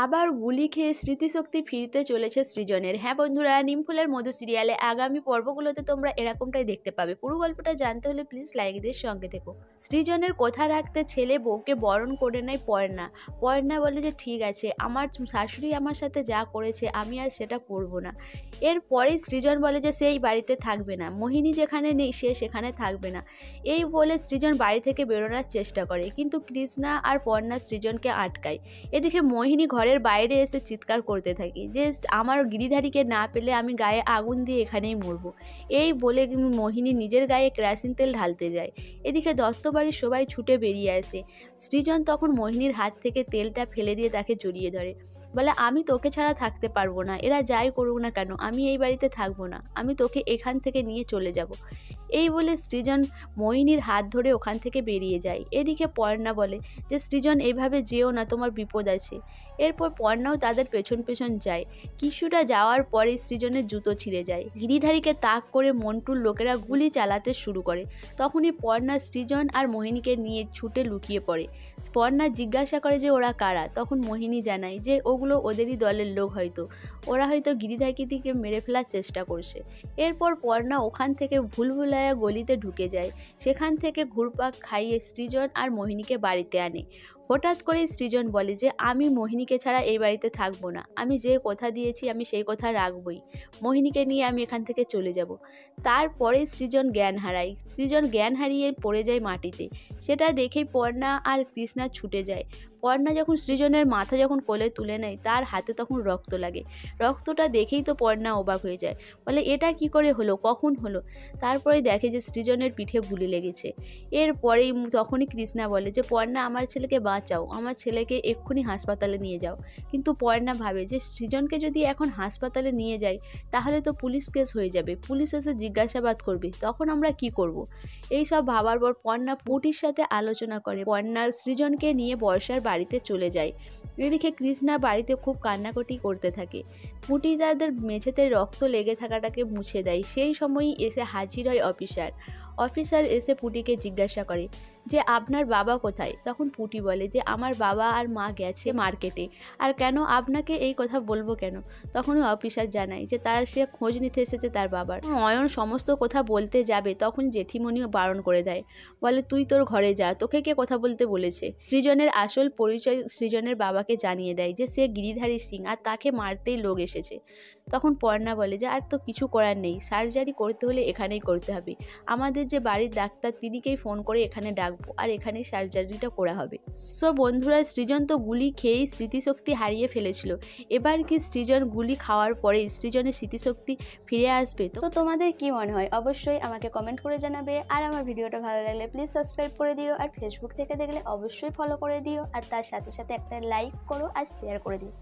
আবার গুলি খেয়ে স্মৃতিশক্তি ফিরতে চলেছে সৃজনের। হ্যাঁ বন্ধুরা, নিমফুলের মধু সিরিয়ালে আগামী পর্বগুলোতে তোমরা এরকমটাই দেখতে পাবে। পুরো গল্পটা জানতে হলে প্লিজ লাইক দিয়ে সঙ্গে থেকো। সৃজনের কথা রাখতে ছেলে বউকে বরণ করে নেয় পর্ণা। পর্ণা বলে যে ঠিক আছে, আমার শাশুড়ি আমার সাথে যা করেছে আমি আর সেটা করব না। এরপরেই সৃজন বলে যে সেই বাড়িতে থাকবে না, মোহিনী যেখানে নেই সে সেখানে থাকবে না। এই বলে সৃজন বাড়ি থেকে বেরোনোর চেষ্টা করে, কিন্তু কৃষ্ণা আর পর্ণা সৃজনকে আটকায়। এদিকে মোহিনী ঘরের বাইরে এসে চিৎকার করতে থাকে যে আমার গিরিধারীকে না পেলে আমি গায়ে আগুন দিয়ে এখানেই মরবো। এই বলে মোহিনী নিজের গায়ে কেরোসিন তেল ঢালতে যায়। এদিকে দত্তবাড়ির সবাই ছুটে বেরিয়ে আসে। সৃজন তখন মোহিনীর হাত থেকে তেলটা ফেলে দিয়ে তাকে জড়িয়ে ধরে, বলে আমি তোকে ছাড়া থাকতে পারবো না, এরা যাই করুক না কেন আমি এই বাড়িতে থাকবো না, আমি তোকে এখান থেকে নিয়ে চলে যাব। এই বলে সৃজন মোহিনীর হাত ধরে ওখান থেকে বেরিয়ে যায়। এদিকে পর্ণা বলে যে সৃজন এইভাবে যেও না, তোমার বিপদ আছে। এরপর পর্ণাও তাদের পেছন পেছন যায়। কিছুটা যাওয়ার পরে সৃজনের জুতো ছিঁড়ে যায়। গিরিধারীকে তাক করে মন্টুর লোকেরা গুলি চালাতে শুরু করে। তখনই পর্ণা সৃজন আর মোহিনীকে নিয়ে ছুটে লুকিয়ে পড়ে। পর্ণা জিজ্ঞাসা করে যে ওরা কারা। তখন মোহিনী জানায় যে ওগুলো ওদেরই দলের লোক, ওরা হয়তো গিরিধারীকে মেরে ফেলার চেষ্টা করছে। এরপর পর্ণা ওখান থেকে ভুলভুলাইয়া গলিতে ঢুকে যায়। সেখান থেকে ঘুরপাক খাইয়ে সৃজন আর মোহিনীকে বাড়িতে আনে। হঠাৎ করে সৃজন বলে যে আমি মোহিনীকে ছাড়া এই বাড়িতে থাকবো না, আমি যে কথা দিয়েছি আমি সেই কথা রাখবই, মোহিনীকে নিয়ে আমি এখান থেকে চলে যাব। তারপরে সৃজন জ্ঞান হারায়। সৃজন জ্ঞান হারিয়ে পড়ে যায় মাটিতে। সেটা দেখেই পর্ণা আর কৃষ্ণা ছুটে যায়। পর্ণা যখন সৃজনের মাথা যখন কোলে তুলে নেয় তার হাতে তখন রক্ত লাগে। রক্তটা দেখেই তো পর্ণা অবাক হয়ে যায়, বলে এটা কি করে হলো, কখন হলো। তারপরে দেখে যে সৃজনের পিঠে গুলি লেগেছে। এরপরেই তখনই কৃষ্ণা বলে যে পর্ণা আমার ছেলেকে বাঁচাও, আমার ছেলেকে এক্ষুনি হাসপাতালে নিয়ে যাও। কিন্তু পর্ণা ভাবে যে সৃজনকে যদি এখন হাসপাতালে নিয়ে যাই তাহলে তো পুলিশ কেস হয়ে যাবে, পুলিশ এসে জিজ্ঞাসাবাদ করবে, তখন আমরা কি করব। এইসব ভাবার পর পর্ণা পুটির সাথে আলোচনা করে। পর্ণা সৃজনকে নিয়ে বর্ষার বাড়িতে চলে যায়। এদিকে কৃষ্ণা বাড়িতে খুব কান্নাকাটি করতে থাকে। পুটি তাদের মেঝেতে রক্ত লেগে থাকাটাকে মুছে দেয়। সেই সময়ই এসে হাজির হয় অফিসার এসে পুটিকে জিজ্ঞাসা করে যে আপনার বাবা কোথায়। তখন পুটি বলে যে আমার বাবা আর মা গেছে মার্কেটে। আর কেন, আপনাকে এই কথা বলবো কেন। তখন অফিসার জানায় যে সে খোঁজ নিতে এসেছে তার বাবার। অয়ন সমস্ত কথা বলতে যাবে তখন জেঠিমণিও বারণ করে দেয়, বলে তুই তোর ঘরে যা, তোকে কে কথা বলতে বলেছে। সৃজনের আসল পরিচয় সৃজনের বাবাকে জানিয়ে দেয় যে সে গিরিধারী সিং আর তাকে মারতেই লোক এসেছে। তখন পর্ণা বলে যে আর তো কিছু করার নেই, সার্জারি করতে হলে এখানেই করতে হবে, আমাদের যে বাড়ির ডাক্তার তিনিকেই ফোন করে এখানে ডাকবো আর এখানেই সার্জারিটা করা হবে। সো বন্ধুরা, সৃজন তো গুলি খেয়েই স্মৃতিশক্তি হারিয়ে ফেলেছিল। এবার কি সৃজন গুলি খাওয়ার পরে সৃজনের স্মৃতিশক্তি ফিরে আসবে? তো তোমাদের কি মনে হয় অবশ্যই আমাকে কমেন্ট করে জানাবে। আর আমার ভিডিওটা ভালো লাগলে প্লিজ সাবস্ক্রাইব করে দিও, আর ফেসবুক থেকে দেখলে অবশ্যই ফলো করে দিও, আর তার সাথে সাথে একটা লাইক করো আর শেয়ার করে দিও।